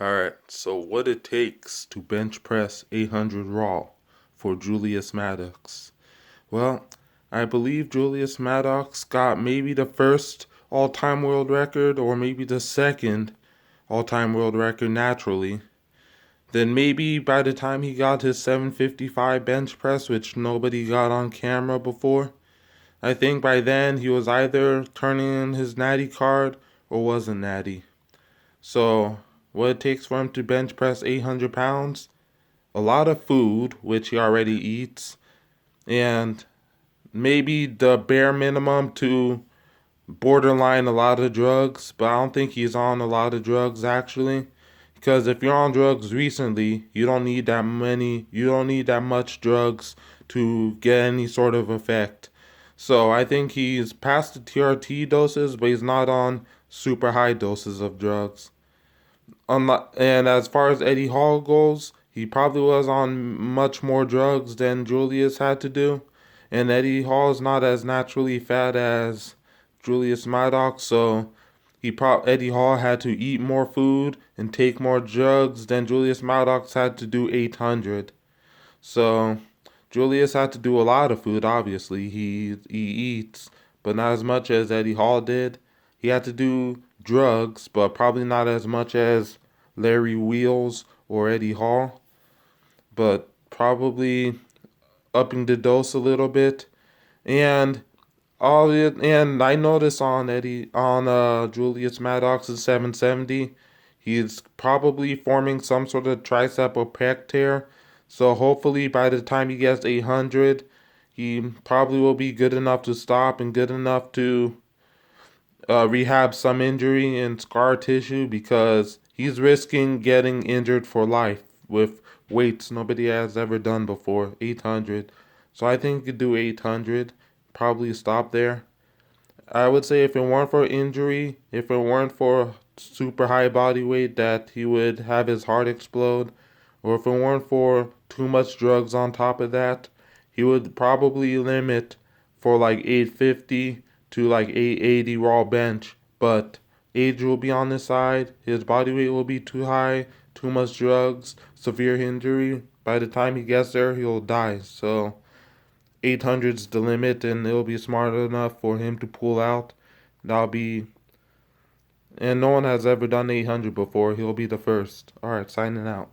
Alright, so what it takes to bench press 800 raw for Julius Maddox. Well, I believe Julius Maddox got maybe the first all-time world record or maybe the second all-time world record naturally. Then maybe by the time he got his 755 bench press, which nobody got on camera before, I think by then he was either turning in his natty card or wasn't natty. So, what it takes for him to bench press 800 pounds? A lot of food, which he already eats, and maybe the bare minimum to borderline a lot of drugs, but I don't think he's on a lot of drugs actually. Because if you're on drugs recently, you don't need that much drugs to get any sort of effect. So I think he's past the TRT doses, but he's not on super high doses of drugs. And as far as Eddie Hall goes, he probably was on much more drugs than Julius had to do. And Eddie Hall is not as naturally fat as Julius Maddox, so Eddie Hall had to eat more food and take more drugs than Julius Maddox had to do 800. So Julius had to do a lot of food. Obviously, he eats, but not as much as Eddie Hall did. He had to do drugs, but probably not as much as Larry Wheels or Eddie Hall, but probably upping the dose a little bit. And and I noticed on Julius Maddox's 770, he's probably forming some sort of tricep or pec tear. So hopefully by the time he gets 800, he probably will be good enough to stop and good enough to rehab some injury and scar tissue, because he's risking getting injured for life with weights nobody has ever done before, 800. So I think he could do 800, probably stop there. I would say if it weren't for injury, if it weren't for super high body weight that he would have his heart explode, or if it weren't for too much drugs on top of that, he would probably limit for like 850 to like 880 raw bench. But age will be on his side, his body weight will be too high, too much drugs, severe injury. By the time he gets there, he'll die. So 800's the limit, and it'll be smart enough for him to pull out. That'll be, and no one has ever done 800 before. He'll be the first. All right, signing out.